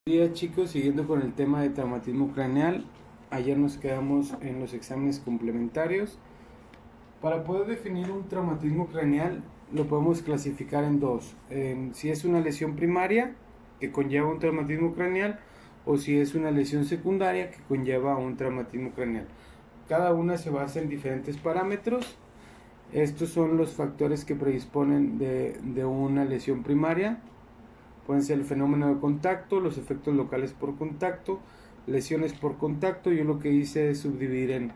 Buenos días chicos, siguiendo con el tema de traumatismo craneal. Ayer nos quedamos en los exámenes complementarios. Para poder definir un traumatismo craneal lo podemos clasificar en dos: si es una lesión primaria que conlleva un traumatismo craneal, o si es una lesión secundaria que conlleva un traumatismo craneal. Cada una se basa en diferentes parámetros. Estos son los factores que predisponen de una lesión primaria. Pueden ser el fenómeno de contacto, los efectos locales por contacto, lesiones por contacto. Yo lo que hice es subdividir en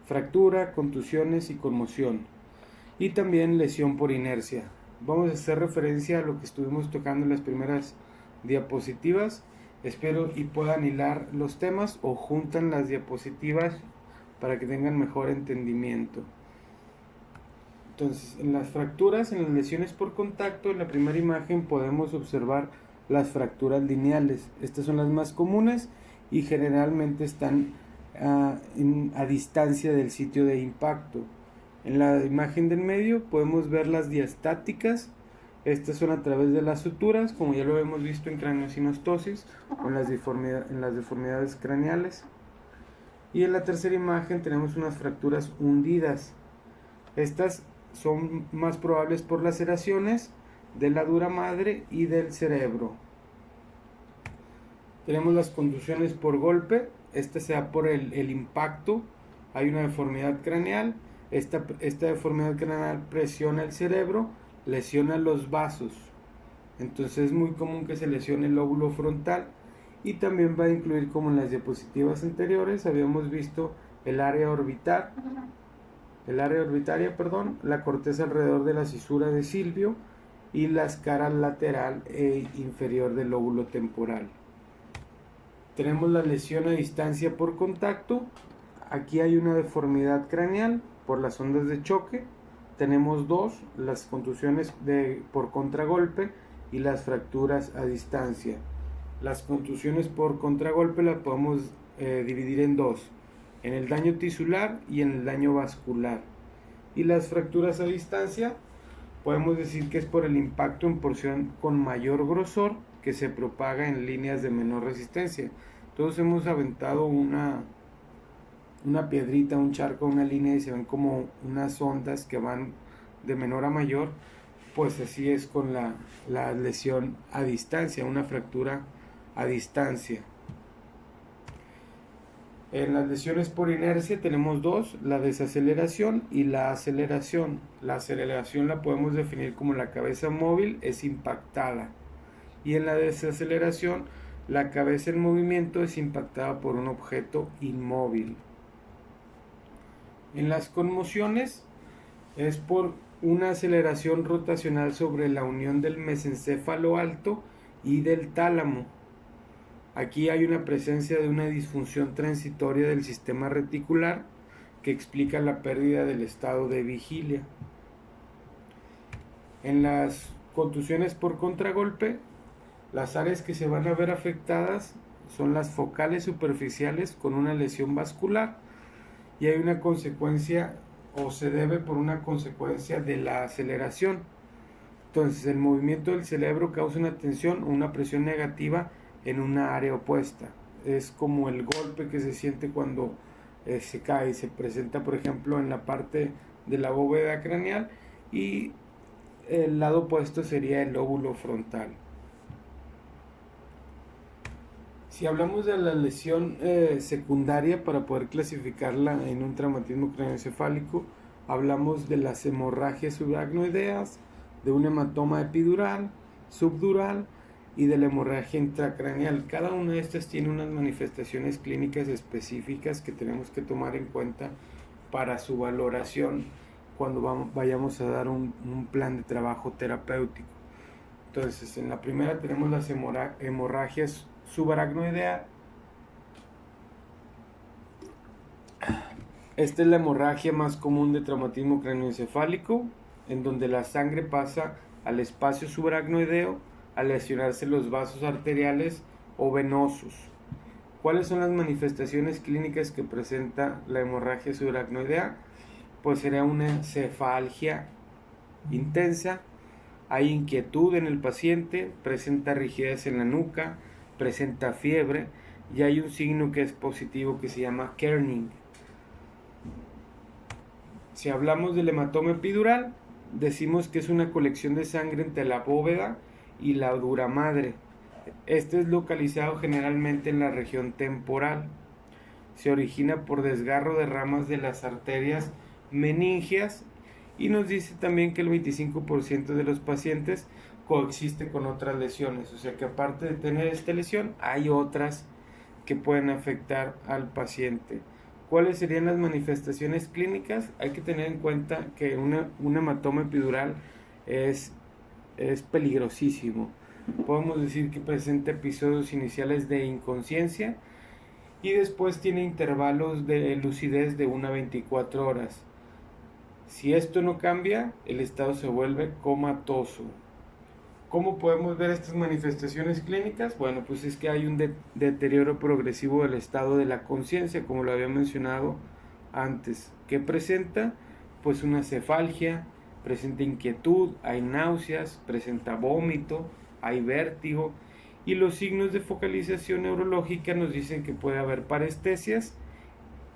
fractura, contusiones y conmoción. Y también lesión por inercia. Vamos a hacer referencia a lo que estuvimos tocando en las primeras diapositivas. Espero y puedan hilar los temas o juntan las diapositivas para que tengan mejor entendimiento. Entonces, en las fracturas, en las lesiones por contacto, en la primera imagen podemos observar las fracturas lineales. Estas son las más comunes y generalmente están a distancia del sitio de impacto. En la imagen del medio podemos ver las diastáticas. Estas son a través de las suturas, como ya lo hemos visto en craneosinostosis o en las deformidades craneales. Y en la tercera imagen tenemos unas fracturas hundidas. Estas son más probables por laceraciones de la dura madre y del cerebro. Tenemos las contusiones por golpe. Esta se da por el impacto. Hay una deformidad craneal. Esta deformidad craneal presiona el cerebro, lesiona los vasos. Entonces es muy común que se lesione el lóbulo frontal. Y también va a incluir, como en las diapositivas anteriores, habíamos visto el área orbitaria, la corteza alrededor de la cisura de Silvio y la escara lateral e inferior del lóbulo temporal. Tenemos la lesión a distancia por contacto. Aquí hay una deformidad craneal por las ondas de choque. Tenemos dos: las contusiones por contragolpe y las fracturas a distancia. Las contusiones por contragolpe las podemos dividir en dos: en el daño tisular y en el daño vascular. Y las fracturas a distancia podemos decir que es por el impacto en porción con mayor grosor que se propaga en líneas de menor resistencia. Todos hemos aventado una piedrita, un charco, una línea, y se ven como unas ondas que van de menor a mayor. Pues así es con la lesión a distancia, una fractura a distancia. En las lesiones por inercia tenemos dos: la desaceleración y la aceleración. La aceleración la podemos definir como la cabeza móvil es impactada, y en la desaceleración la cabeza en movimiento es impactada por un objeto inmóvil. En las conmociones es por una aceleración rotacional sobre la unión del mesencéfalo alto y del tálamo. Aquí hay una presencia de una disfunción transitoria del sistema reticular que explica la pérdida del estado de vigilia. En las contusiones por contragolpe, las áreas que se van a ver afectadas son las focales superficiales con una lesión vascular, y hay una consecuencia, o se debe por una consecuencia de la aceleración. Entonces, el movimiento del cerebro causa una tensión o una presión negativa en una área opuesta. Es como el golpe que se siente cuando se cae. Se presenta, por ejemplo, en la parte de la bóveda craneal, y el lado opuesto sería el lóbulo frontal. Si hablamos de la lesión secundaria, para poder clasificarla en un traumatismo craneoencefálico, hablamos de las hemorragias subaracnoideas, de un hematoma epidural, subdural y de la hemorragia intracraneal. Cada una de estas tiene unas manifestaciones clínicas específicas que tenemos que tomar en cuenta para su valoración cuando vayamos a dar un plan de trabajo terapéutico. Entonces, en la primera tenemos las hemorragias subaracnoidea. Esta es la hemorragia más común de traumatismo craneoencefálico, en donde la sangre pasa al espacio subaracnoideo al lesionarse los vasos arteriales o venosos. ¿Cuáles son las manifestaciones clínicas que presenta la hemorragia subaracnoidea? Pues sería una cefalgia intensa, hay inquietud en el paciente, presenta rigidez en la nuca, presenta fiebre y hay un signo que es positivo que se llama kerning. Si hablamos del hematoma epidural, decimos que es una colección de sangre entre la bóveda y la dura madre. Este es localizado generalmente en la región temporal. Se origina por desgarro de ramas de las arterias meningias y nos dice también que el 25% de los pacientes coexiste con otras lesiones. O sea que aparte de tener esta lesión, hay otras que pueden afectar al paciente. ¿Cuáles serían las manifestaciones clínicas? Hay que tener en cuenta que un hematoma epidural es peligrosísimo. Podemos decir que presenta episodios iniciales de inconsciencia y después tiene intervalos de lucidez de 1 a 24 horas. Si esto no cambia, el estado se vuelve comatoso. ¿Cómo podemos ver estas manifestaciones clínicas? Bueno, pues es que hay un deterioro progresivo del estado de la conciencia, como lo había mencionado antes. ¿Qué presenta? Pues una cefalgia, presenta inquietud, hay náuseas, presenta vómito, hay vértigo, y los signos de focalización neurológica nos dicen que puede haber parestesias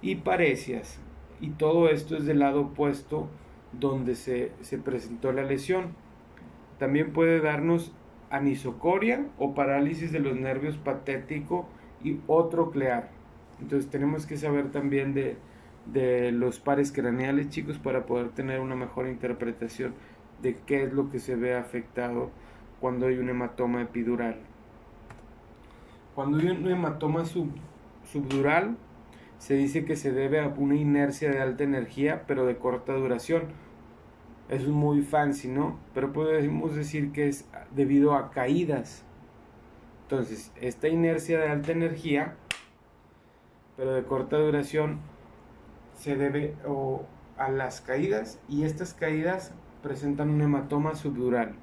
y paresias, y todo esto es del lado opuesto donde se presentó la lesión. También puede darnos anisocoria o parálisis de los nervios patético y o troclear. Entonces tenemos que saber también de los pares craneales, chicos, para poder tener una mejor interpretación de qué es lo que se ve afectado cuando hay un hematoma epidural. Cuando hay un hematoma subdural, se dice que se debe a una inercia de alta energía, pero de corta duración. Es muy fancy, ¿no? Pero podemos decir que es debido a caídas. Entonces, esta inercia de alta energía, pero de corta duración, se debe a las caídas, y estas caídas presentan un hematoma subdural.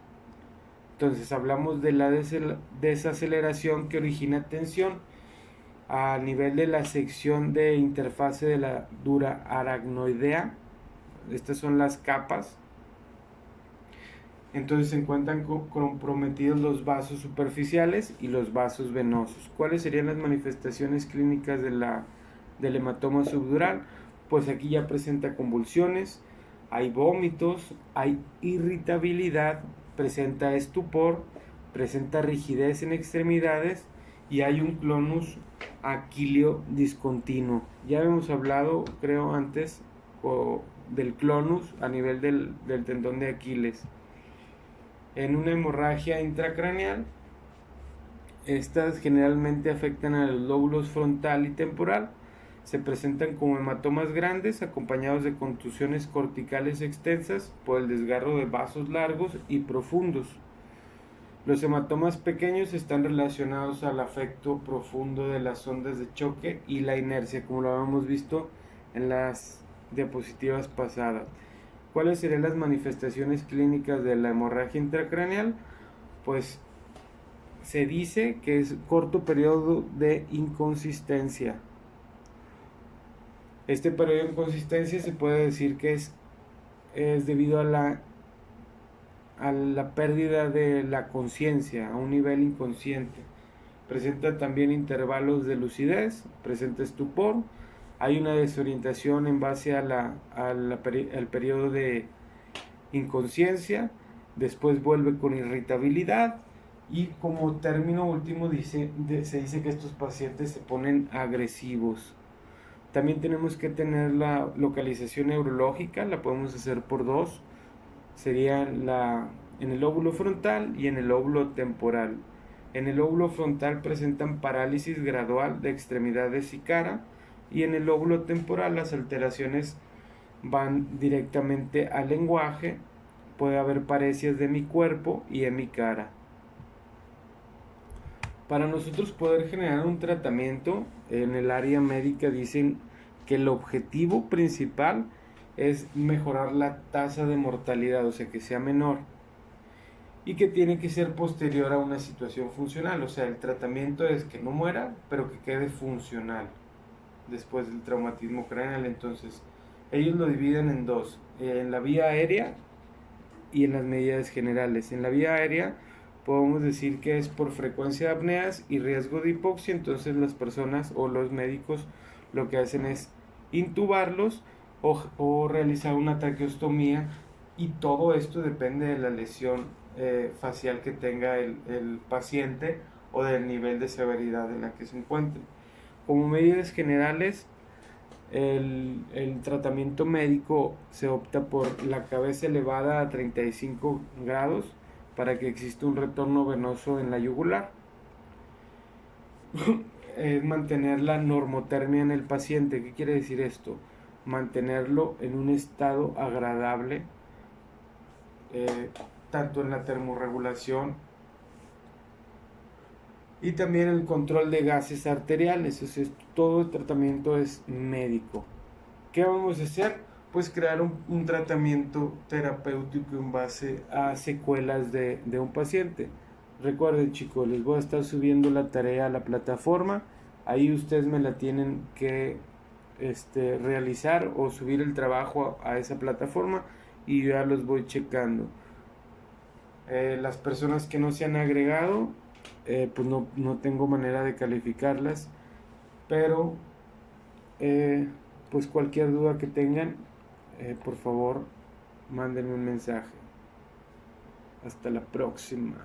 Entonces, hablamos de la desaceleración que origina tensión a nivel de la sección de interfase de la dura aracnoidea. Estas son las capas. Entonces se encuentran comprometidos los vasos superficiales y los vasos venosos. ¿Cuáles serían las manifestaciones clínicas del hematoma subdural? Pues aquí ya presenta convulsiones, hay vómitos, hay irritabilidad, presenta estupor, presenta rigidez en extremidades y hay un clonus aquileo discontinuo. Ya hemos hablado, creo, antes del clonus a nivel del tendón de Aquiles. En una hemorragia intracraneal, estas generalmente afectan a los lóbulos frontal y temporal. Se presentan como hematomas grandes acompañados de contusiones corticales extensas por el desgarro de vasos largos y profundos. Los hematomas pequeños están relacionados al afecto profundo de las ondas de choque y la inercia, como lo habíamos visto en las diapositivas pasadas. ¿Cuáles serían las manifestaciones clínicas de la hemorragia intracraneal? Pues se dice que es corto periodo de inconsistencia. Este periodo de inconsistencia se puede decir que es debido a la pérdida de la conciencia a un nivel inconsciente. Presenta también intervalos de lucidez, presenta estupor, hay una desorientación en base al periodo de inconsciencia, después vuelve con irritabilidad y como término último se dice que estos pacientes se ponen agresivos. También tenemos que tener la localización neurológica, la podemos hacer por dos, sería en el lóbulo frontal y en el lóbulo temporal. En el lóbulo frontal presentan parálisis gradual de extremidades y cara, y en el lóbulo temporal las alteraciones van directamente al lenguaje, puede haber paresias de mi cuerpo y en mi cara. Para nosotros poder generar un tratamiento en el área médica dicen que el objetivo principal es mejorar la tasa de mortalidad, o sea que sea menor, y que tiene que ser posterior a una situación funcional, o sea el tratamiento es que no muera pero que quede funcional después del traumatismo craneal. Entonces ellos lo dividen en dos, en la vía aérea y en las medidas generales. En la vía aérea podemos decir que es por frecuencia de apneas y riesgo de hipoxia. Entonces las personas o los médicos lo que hacen es intubarlos o realizar una traqueostomía, y todo esto depende de la lesión facial que tenga el paciente o del nivel de severidad en la que se encuentre. Como medidas generales, el tratamiento médico se opta por la cabeza elevada a 35 grados para que exista un retorno venoso en la yugular. Es mantener la normotermia en el paciente. ¿Qué quiere decir esto? Mantenerlo en un estado agradable, tanto en la termorregulación y también el control de gases arteriales. O sea, todo el tratamiento es médico. ¿Qué vamos a hacer? Pues crear un tratamiento terapéutico en base a secuelas de un paciente. Recuerden, chicos, les voy a estar subiendo la tarea a la plataforma. Ahí ustedes me la tienen que realizar o subir el trabajo a esa plataforma y yo ya los voy checando. Las personas que no se han agregado, pues no tengo manera de calificarlas, pero pues cualquier duda que tengan, por favor, mándenme un mensaje. Hasta la próxima.